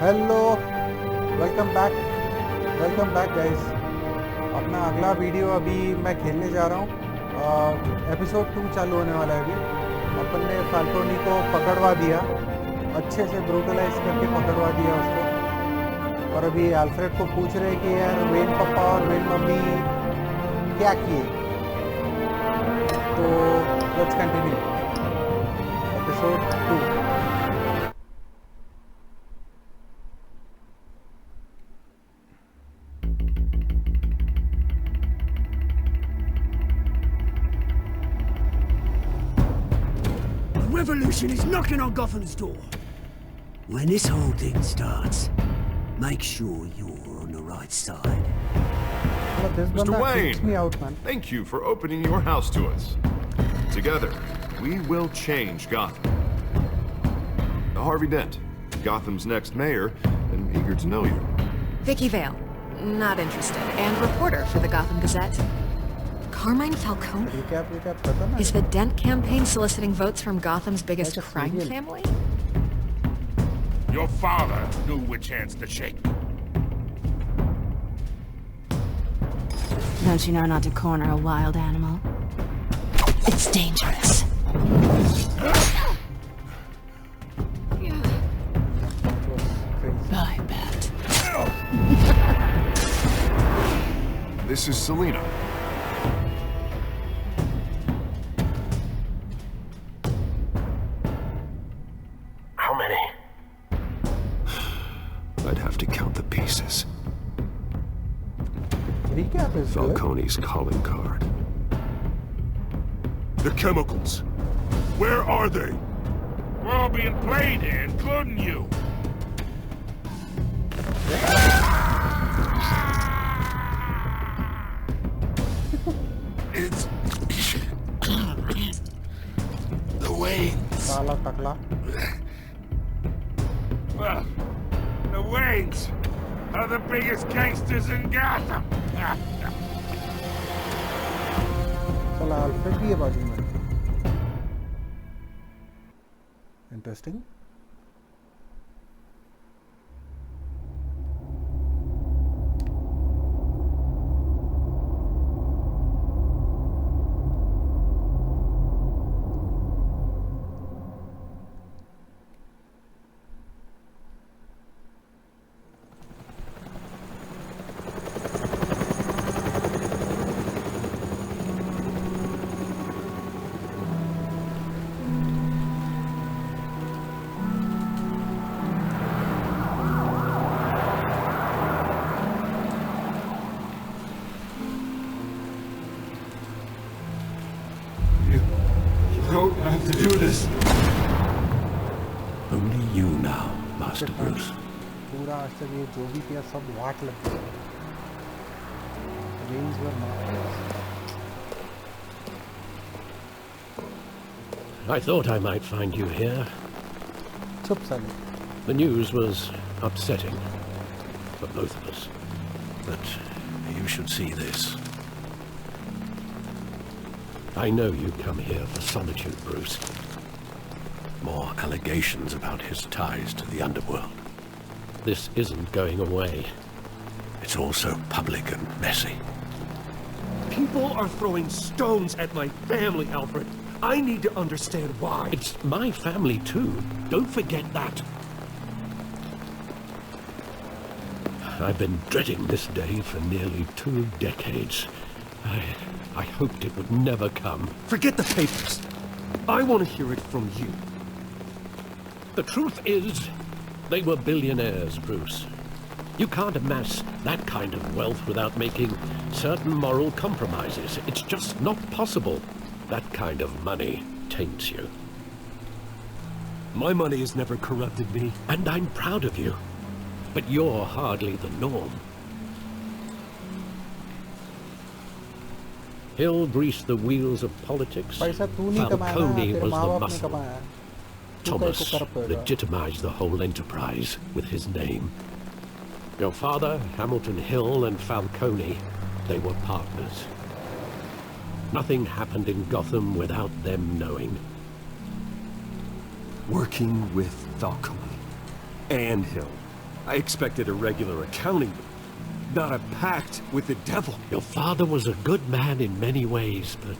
Hello welcome back guys. अपना अगला video अभी मैं खेलने जा रहा हूँ। एपिसोड 2 चालू होने वाला है अभी। अपन ने फाल्कोनी को पकड़वा दिया, अच्छे से ब्रूटलाइज करके पकड़वा दिया उसको। और अभी अल्फ्रेड को पूछ रहे कि यार वेन पापा और वेन मम्मी क्या किए। तो let's continue episode 2। Revolution is knocking on Gotham's door. When this whole thing starts, make sure you're on the right side. Mr. Wayne, me out, man. thank you for opening your house to us. Together, we will change Gotham. Harvey Dent, Gotham's next mayor, and eager to know you. Vicky Vale, not interested, and reporter for the Gotham Gazette. Carmine Falcone? Is the Dent campaign soliciting votes from Gotham's biggest crime family? Your father knew which hands to shake. Don't you know not to corner a wild animal? It's dangerous. I bet. This is Selina. How many? I'd have to count the pieces. Recap is good. Falcone's calling card. The chemicals. Where are they? We're all being played here, including you. It's... the Waynes. Kala takla. Well, the Waynes are the biggest gangsters in Gotham. चला Alfred भी है बाजू में। Interesting. Don't have to do this. Only you now, Master Bruce. पूरा आज तक ये जो भी किया सब वाट लग गया। Waynes were marvelous. I thought I might find you here. चुप साले। The news was upsetting for both of us. But you should see this. I know you come here for solitude, Bruce. More allegations about his ties to the underworld. This isn't going away. It's also public and messy. People are throwing stones at my family, Alfred. I need to understand why. It's my family too. Don't forget that. I've been dreading this day for nearly 2 decades. I hoped it would never come. Forget the papers. I want to hear it from you. The truth is, they were billionaires, Bruce. You can't amass that kind of wealth without making certain moral compromises. It's just not possible. That kind of money taints you. My money has never corrupted me. And I'm proud of you. But you're hardly the norm. Hill greased the wheels of politics. पैसा तू नहीं कमाया ना, Falcone तेरे was माँ the बाप ने muscle. कमाया। Thomas तू कैसे कर पाएगा? legitimized the whole enterprise with his name. Your father, Hamilton Hill, and Falcone, they were partners. Nothing happened in Gotham without them knowing. Working with Falcone and Hill. I expected a regular accounting, not a pact with the devil. Your father was a good man in many ways, but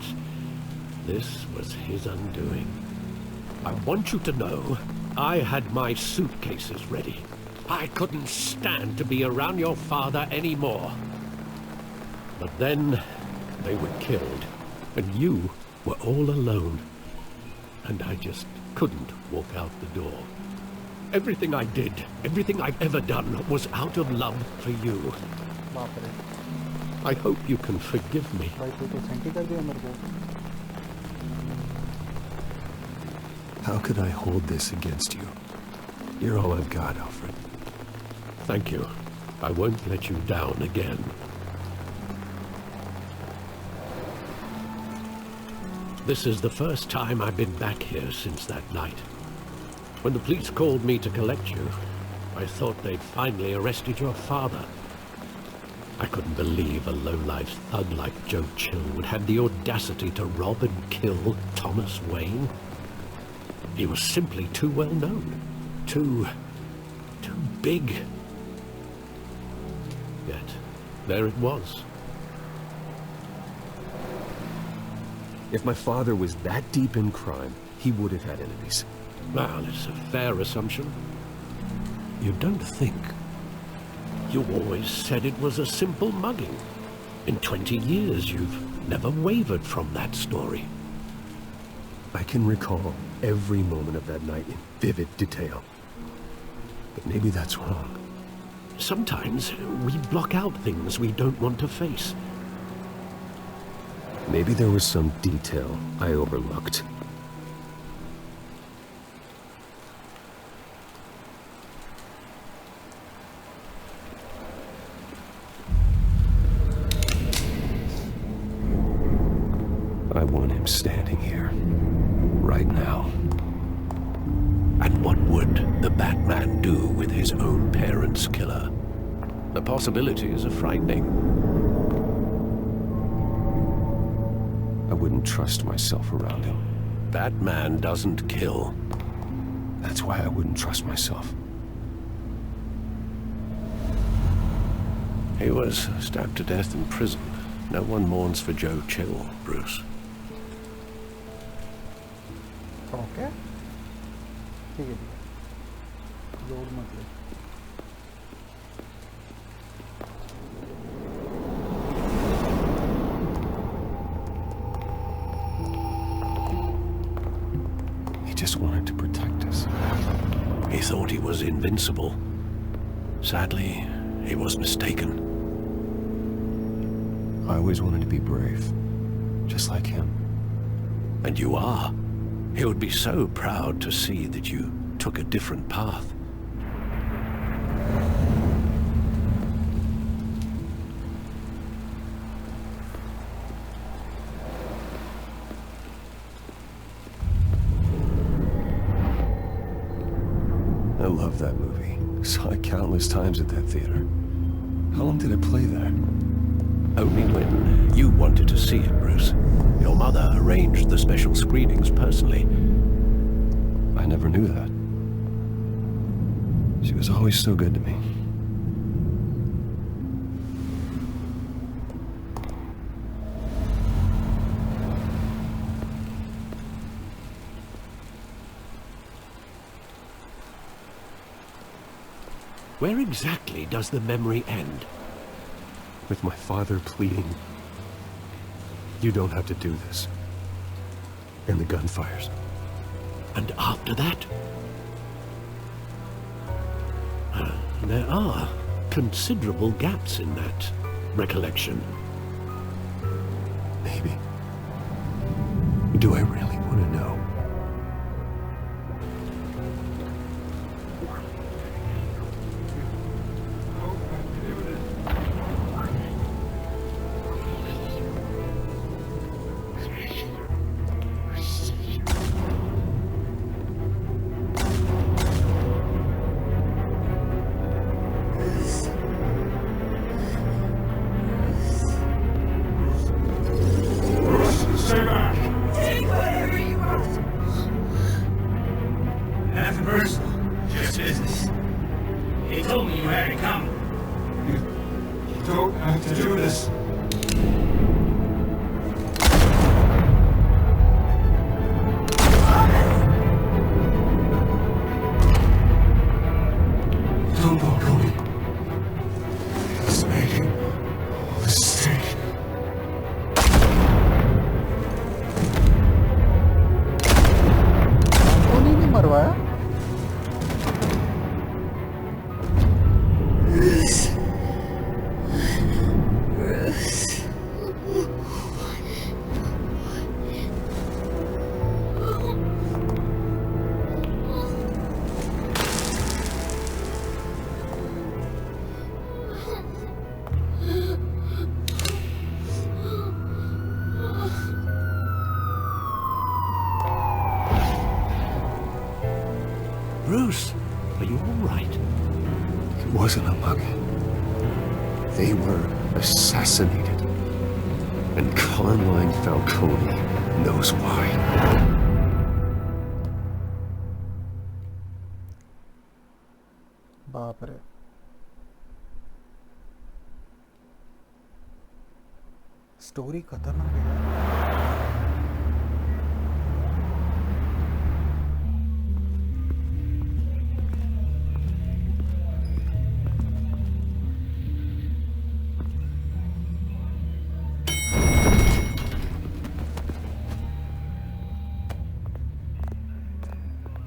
this was his undoing. I want you to know, I had my suitcases ready. I couldn't stand to be around your father anymore. But then, they were killed, and you were all alone. And I just couldn't walk out the door. Everything I did, everything I've ever done, was out of love for you. I hope you can forgive me. How could I hold this against you? You're all I've got, Alfred. Thank you. I won't let you down again. This is the first time I've been back here since that night. When the police called me to collect you, I thought they'd finally arrested your father. I couldn't believe a low-life thug like Joe Chill would have the audacity to rob and kill Thomas Wayne. He was simply too well known. Too big. Yet, there it was. If my father was that deep in crime, he would have had enemies. Well, it's a fair assumption. You don't think. You always said it was a simple mugging. In 20 years, you've never wavered from that story. I can recall every moment of that night in vivid detail. But maybe that's wrong. Sometimes we block out things we don't want to face. Maybe there was some detail I overlooked. I want him standing here, right now. And what would the Batman do with his own parents' killer? The possibilities are frightening. I wouldn't trust myself around him. Batman doesn't kill. That's why I wouldn't trust myself. He was stabbed to death in prison. No one mourns for Joe Chill, Bruce. Okay. ठीक है load मत ले He just wanted to protect us. He thought he was invincible. Sadly, he was mistaken. I always wanted to be brave, just like him. And you are. He would be so proud to see that you took a different path. I love that movie. Saw it countless times at that theater. How long did it play there? Only when you wanted to see it, Bruce. Your mother arranged the special screenings personally. I never knew that. She was always so good to me. Where exactly does the memory end? With my father pleading, "You don't have to do this." And the gunfires. And after that? There are considerable gaps in that recollection. Maybe. Do I really want to know? He told me you had it coming. You don't have to do this. Don't go, Cody. He's making a mistake. Tony ने मरवाया? Bruce, are you all right? It wasn't a mug. They were assassinated. And Carmine Falcone knows why. बाप रे. Story खतरनाक है.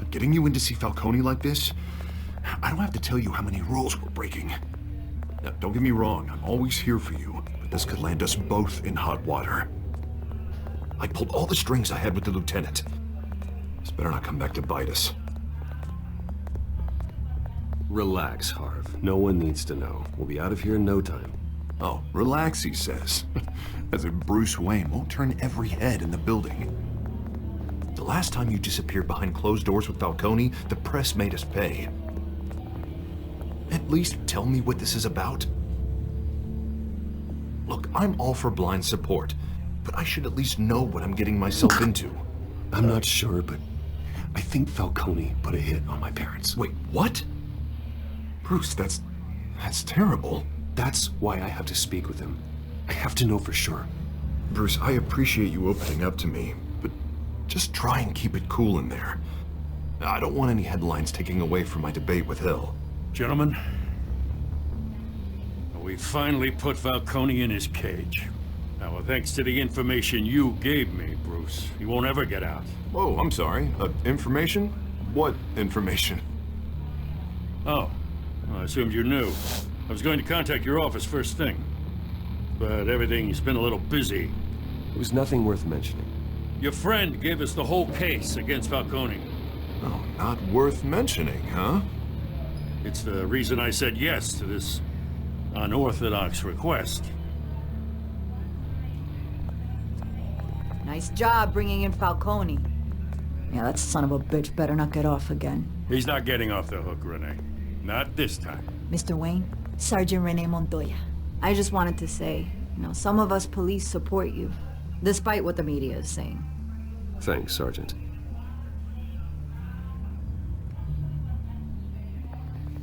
Getting you in to see Falcone like this? I don't have to tell you how many rules we're breaking. Now, don't get me wrong, I'm always here for you, but this could land us both in hot water. I pulled all the strings I had with the lieutenant. This better not come back to bite us. Relax, Harv. No one needs to know. We'll be out of here in no time. Oh, relax, he says. As if Bruce Wayne won't turn every head in the building. The last time you disappeared behind closed doors with Falcone, the press made us pay. At least tell me what this is about. Look, I'm all for blind support, but I should at least know what I'm getting myself into. I'm not sure, but I think Falcone put a hit on my parents. Wait, what? Bruce, that's terrible. That's why I have to speak with him. I have to know for sure. Bruce, I appreciate you opening up to me, but just try and keep it cool in there. I don't want any headlines taking away from my debate with Hill. Gentlemen, we finally put Falcone in his cage. Now, thanks to the information you gave me, Bruce, he won't ever get out. Whoa, I'm sorry. Information? What information? Oh, well, I assumed you knew. I was going to contact your office first thing, but everything's been a little busy. It was nothing worth mentioning. Your friend gave us the whole case against Falcone. Oh, not worth mentioning, huh? It's the reason I said yes to this unorthodox request. Nice job bringing in Falcone. Yeah, that son of a bitch better not get off again. He's not getting off the hook, Renee. Not this time. Mr. Wayne, Sergeant Renee Montoya. I just wanted to say, some of us police support you, despite what the media is saying. Thanks, Sergeant.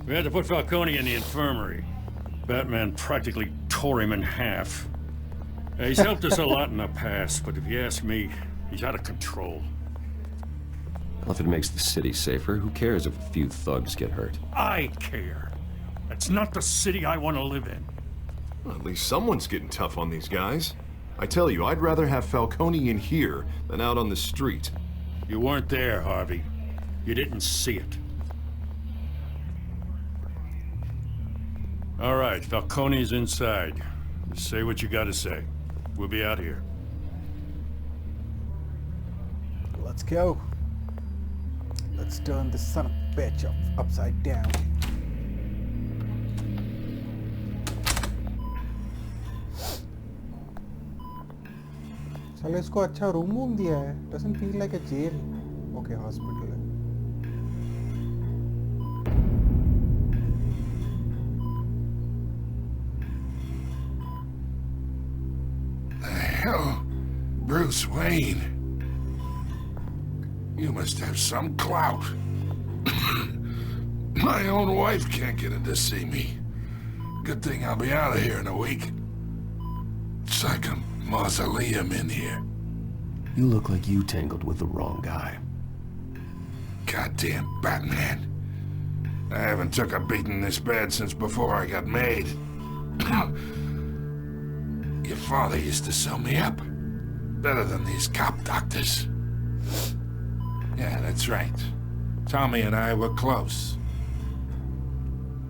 We had to put Falcone in the infirmary. Batman practically tore him in half. He's helped us a lot in the past, but if you ask me, he's out of control. Well, if it makes the city safer, who cares if a few thugs get hurt? I care. That's not the city I want to live in. Well, at least someone's getting tough on these guys. I tell you, I'd rather have Falcone in here than out on the street. You weren't there, Harvey. You didn't see it. All right, Falcone's inside. Say what you gotta say. We'll be out here. Let's go. Let's turn this son of a bitch upside down. चलो इसको अच्छा room दिया है. Doesn't feel like a jail. Okay, hospital है. Hell, Bruce Wayne. You must have some clout. My own wife can't get in to see me. Good thing I'll be out of here in a week. It's like a mausoleum in here. You look like you tangled with the wrong guy. Goddamn Batman. I haven't took a beating this bad since before I got made. Your father used to sew me up. Better than these cop doctors. Yeah, that's right. Tommy and I were close.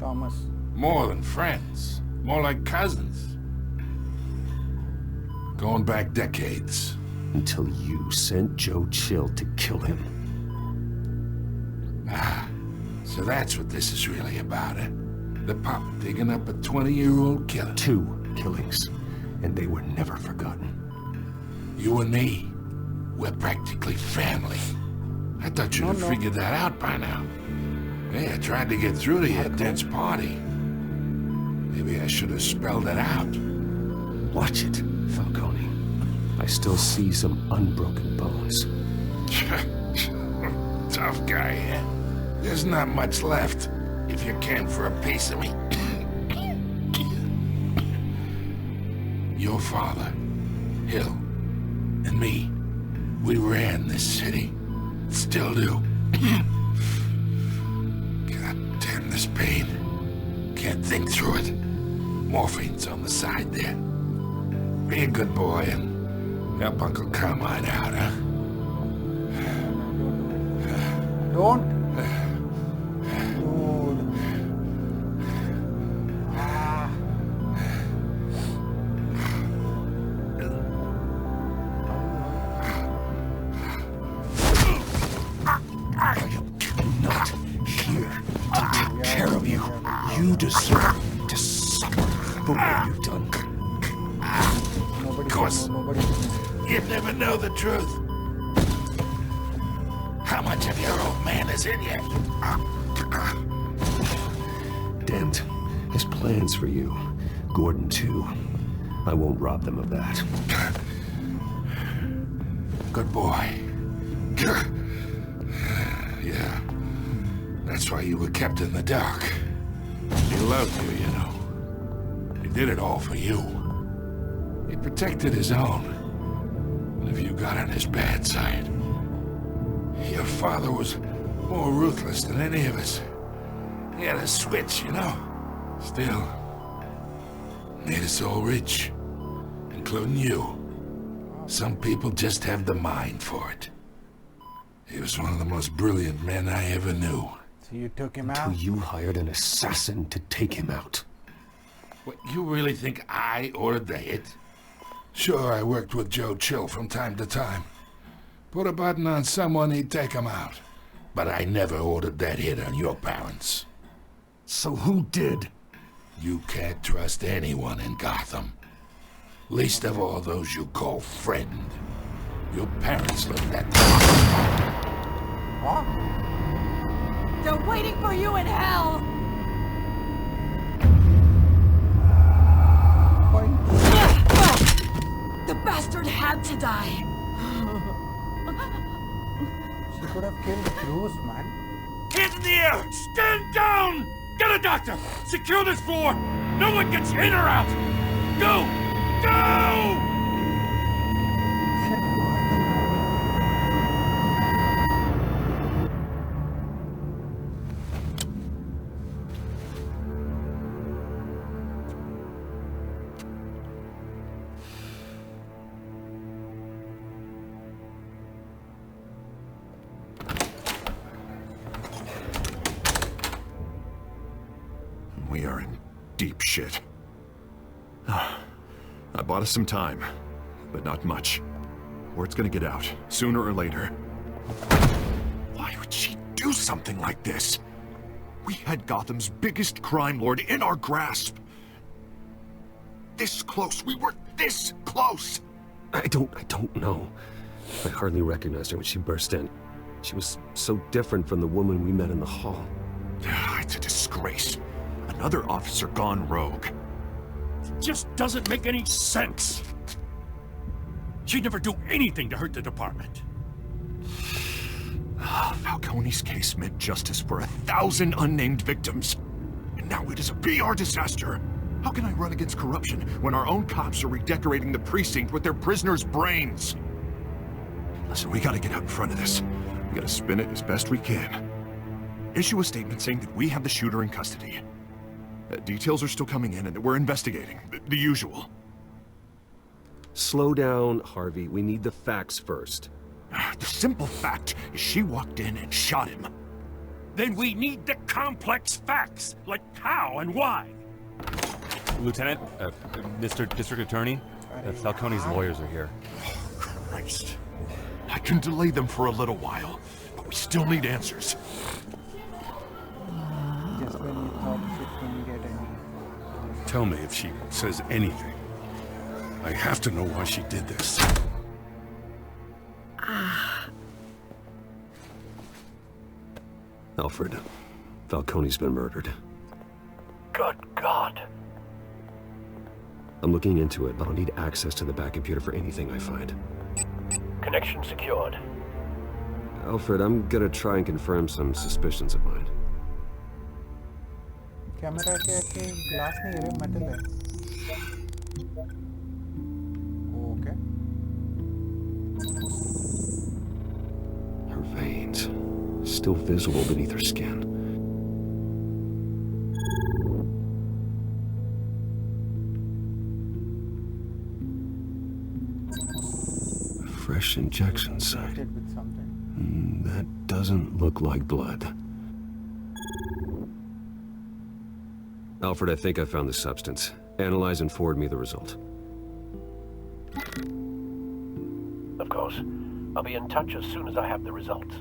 Thomas. More than friends. More like cousins. Going back decades. Until you sent Joe Chill to kill him. Ah, so that's what this is really about, eh? The pup digging up a 20-year-old killer. 2 killings, and they were never forgotten. You and me, we're practically family. I thought you'd have figured that out by now. Hey, I tried to get through to you at Dent's party. Maybe I should have spelled it out. Watch it, Falcone. I still see some unbroken bones. Tough guy, yeah? There's not much left, if you came for a piece of me. Your father, Hill, and me, we ran this city. Still do. God damn this pain. Can't think through it. Morphine's on the side there. Be a good boy and help Uncle Carmine out, huh? Don't. Dude. I am not here to take care of you. You deserve to suffer for what you've done. Of course. You never know the truth. How much of your old man is in you? Dent has plans for you. Gordon, too. I won't rob them of that. Good boy. Yeah. That's why you were kept in the dark. He loved you, you know. He did it all for you. He protected his own. And if you got on his bad side, your father was more ruthless than any of us. He had a switch, you know. Still, made us all rich, including you. Some people just have the mind for it. He was one of the most brilliant men I ever knew. So you took him out? Until you hired an assassin to take him out. What, you really think I ordered the hit? Sure, I worked with Joe Chill from time to time. Put a button on someone, he'd take him out. But I never ordered that hit on your parents. So who did? You can't trust anyone in Gotham. Least of all those you call friend. Your parents looked at Huh? They're waiting for you in hell! The bastard had to die. She could have killed Bruce, man. Hands in the air! Stand down! Get a doctor! Secure this floor! No one gets in or out! Go! Go! We are in deep shit. I bought us some time, but not much. Word's gonna get out, sooner or later. Why would she do something like this? We had Gotham's biggest crime lord in our grasp. This close, we were this close! I don't know. I hardly recognized her when she burst in. She was so different from the woman we met in the hall. It's a disgrace. Another officer gone rogue. Just doesn't make any sense. She'd never do anything to hurt the department. Falcone's case meant justice for 1,000 unnamed victims. And now it is a PR disaster. How can I run against corruption when our own cops are redecorating the precinct with their prisoners' brains? Listen, we gotta get out in front of this. We gotta spin it as best we can. Issue a statement saying that we have the shooter in custody. Details are still coming in and that we're investigating. The usual. Slow down, Harvey. We need the facts first. The simple fact is she walked in and shot him. Then we need the complex facts, like how and why. Lieutenant, Mr. District Attorney, Falcone's lawyers are here. Oh, Christ. I can delay them for a little while, but we still need answers. Just when you thought she couldn't get any. Tell me if she says anything. I have to know why she did this. Alfred, Falcone's been murdered. Good God. I'm looking into it, but I'll need access to the back computer for anything I find. Connection secured. Alfred, I'm gonna try and confirm some suspicions of mine. Camera के glass नहीं है, metal है. Okay. Her veins, still visible beneath her skin. A fresh injection site. With something. That doesn't look like blood. Alfred, I think I found the substance. Analyze and forward me the result. Of course. I'll be in touch as soon as I have the results.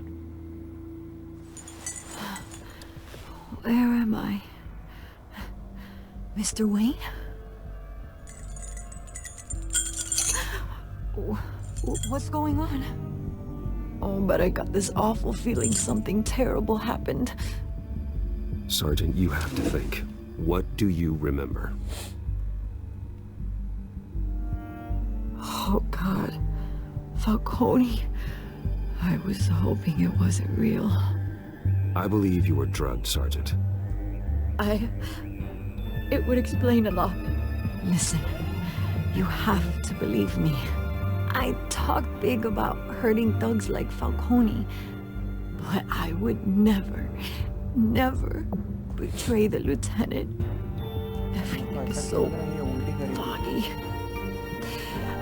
Where am I? Mr. Wayne? What's going on? Oh, but I got this awful feeling something terrible happened. Sergeant, you have to think. What do you remember? Oh, God. Falcone. I was hoping it wasn't real. I believe you were drugged, Sergeant. It would explain a lot. Listen, you have to believe me. I talk big about hurting thugs like Falcone, but I would never, never betray the lieutenant. Everything is so foggy.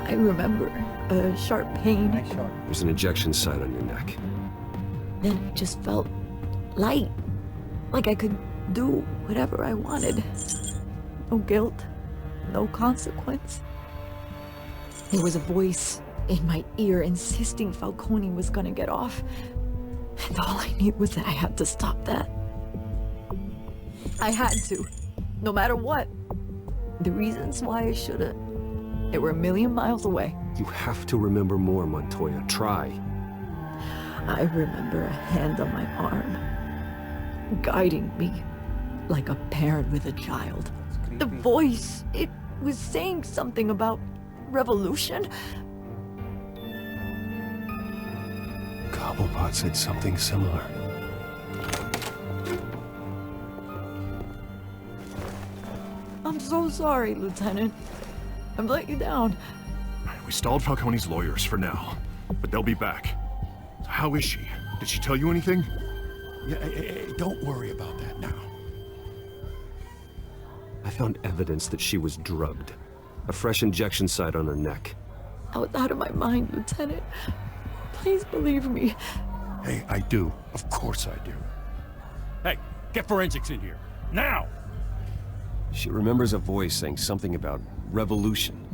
I remember a sharp pain. There's an injection site on your neck. Then I just felt light, like I could do whatever I wanted. No guilt, no consequence. There was a voice in my ear insisting Falcone was gonna get off. And all I knew was that I had to stop that. I had to, no matter what. The reasons why I shouldn't, they were a million miles away. You have to remember more, Montoya. Try. I remember a hand on my arm, guiding me like a parent with a child. The voice, it was saying something about revolution. Cobblepot said something similar. I'm so sorry, Lieutenant. I've let you down. We stalled Falcone's lawyers for now, but they'll be back. How is she? Did she tell you anything? Yeah, don't worry about that now. I found evidence that she was drugged. A fresh injection site on her neck. I was out of my mind, Lieutenant. Please believe me. Hey, I do. Of course I do. Hey, get forensics in here. Now! She remembers a voice saying something about revolution.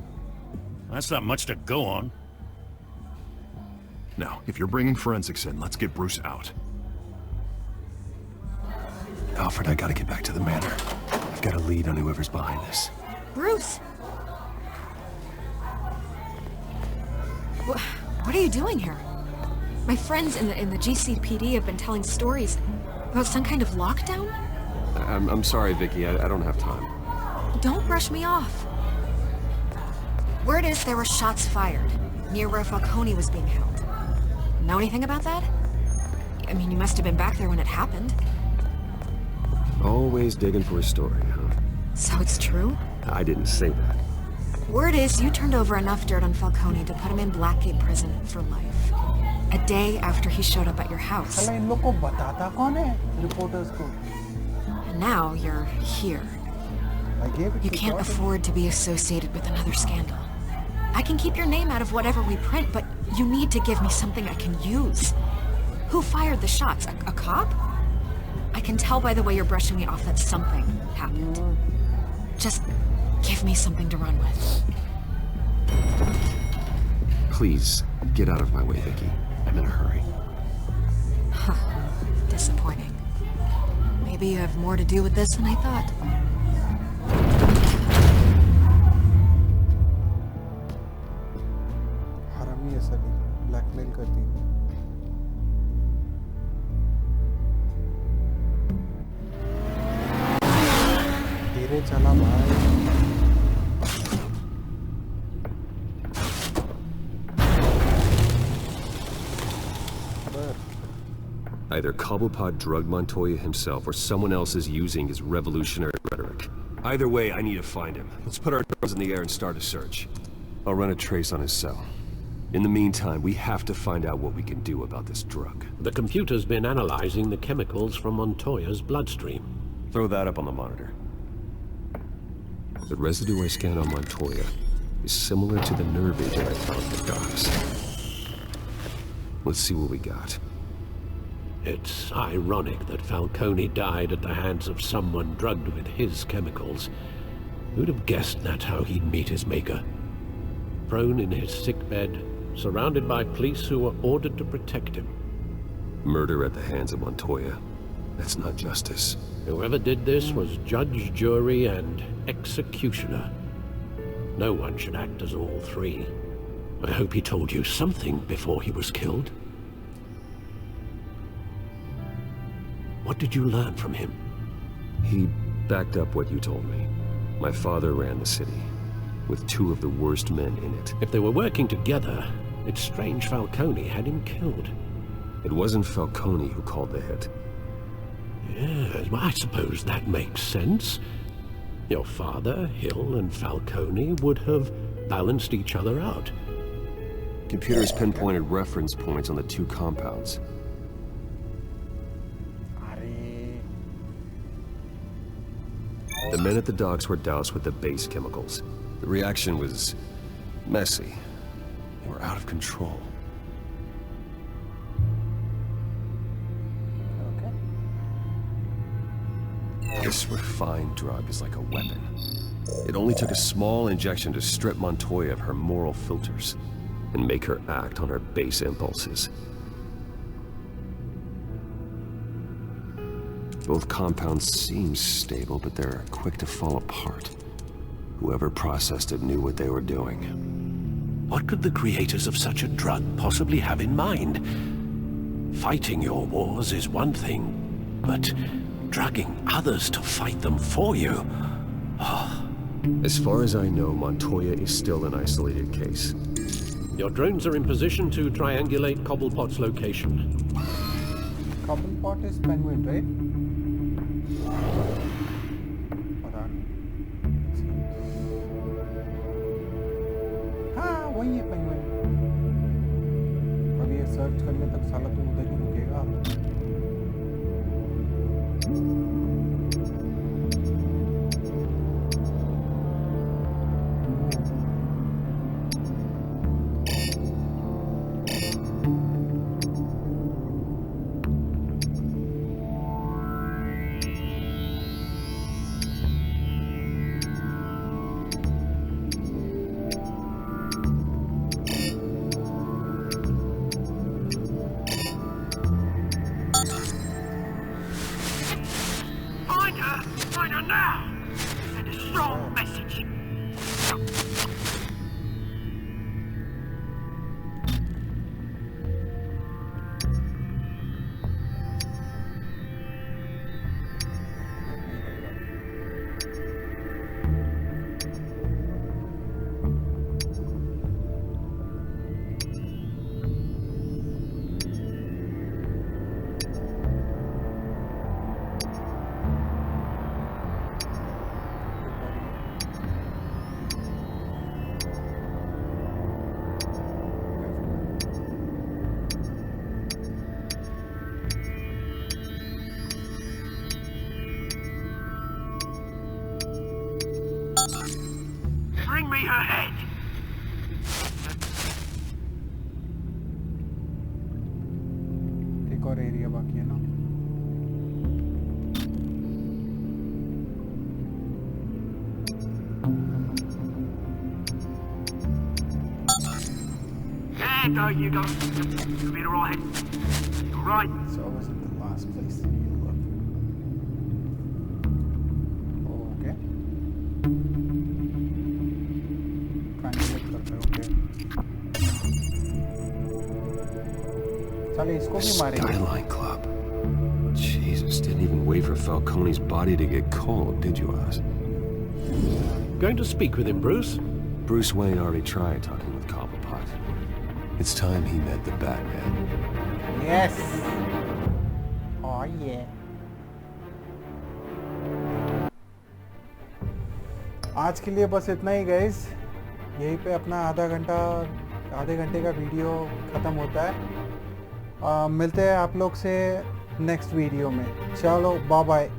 That's not much to go on. Now, if you're bringing forensics in, let's get Bruce out. Alfred, I gotta get back to the manor. I've got a lead on whoever's behind this. Bruce! What are you doing here? My friends in the GCPD have been telling stories about some kind of lockdown? I'm sorry, Vicky. I don't have time. Don't brush me off. Word is there were shots fired near where Falcone was being held. Know anything about that? I mean, you must have been back there when it happened. Always digging for a story, huh? So it's true? I didn't say that. Word is you turned over enough dirt on Falcone to put him in Blackgate prison for life. A day after he showed up at your house. साला इन लोग को बताता कौन है reporters को? And now you're here. I gave it You to can't Jordan. afford to be associated with another scandal. I can keep your name out of whatever we print, but you need to give me something I can use. Who fired the shots? A cop? I can tell by the way you're brushing me off that something happened. Just give me something to run with. Please, get out of my way, Vicky. I'm in a hurry. Huh. Disappointing. Maybe you have more to do with this than I thought. हरामी है सभी, blackmail करती है। धीरे चला भाई। Either Cobblepot drugged Montoya himself or someone else is using his revolutionary rhetoric. Either way, I need to find him. Let's put our drones in the air and start a search. I'll run a trace on his cell. In the meantime, we have to find out what we can do about this drug. The computer's been analyzing the chemicals from Montoya's bloodstream. Throw that up on the monitor. The residue I scanned on Montoya is similar to the nerve agent I found at the docks. Let's see what we got. It's ironic that Falcone died at the hands of someone drugged with his chemicals. Who'd have guessed that's how he'd meet his maker? Prone in his sickbed, surrounded by police who were ordered to protect him. Murder at the hands of Montoya. That's not justice. Whoever did this was judge, jury, and executioner. No one should act as all three. I hope he told you something before he was killed. What did you learn from him? He backed up what you told me. My father ran the city, with two of the worst men in it. If they were working together, it's strange Falcone had him killed. It wasn't Falcone who called the hit. Yes, well, I suppose that makes sense. Your father, Hill, and Falcone would have balanced each other out. Computers pinpointed reference points on the two compounds. The men at the docks were doused with the base chemicals. The reaction was messy. They were out of control. This refined drug is like a weapon. It only took a small injection to strip Montoya of her moral filters and make her act on her base impulses. Both compounds seem stable, but they're quick to fall apart. Whoever processed it knew what they were doing. What could the creators of such a drug possibly have in mind? Fighting your wars is one thing, but drugging others to fight them for you? Oh. As far as I know, Montoya is still an isolated case. Your drones are in position to triangulate Cobblepot's location. Cobblepot is Penguin, right? हाँ वही है Penguin. अब ये search करने तक साला तो उधर ही रुकेगा. Bring me her head. एक और एरिया बाकी है ना. There go, you go. You'll be alright. Right. So I was in the last place you were. Okay. Triangulate करते हैं. Okay. चले इसको भी मारेंगे. Skyline Club. Jesus, didn't even wait for Falcone's body to get cold, did you, Oz? Going to speak with him, Bruce? Bruce Wayne already tried talking with Cobblepot. It's time he met the Batman. Yes. Oh yeah. आज के लिए बस इतना ही guys. यहीं पे अपना आधे घंटे का वीडियो ख़त्म होता है. मिलते हैं आप लोग से नेक्स्ट वीडियो में. चलो बाय बाय.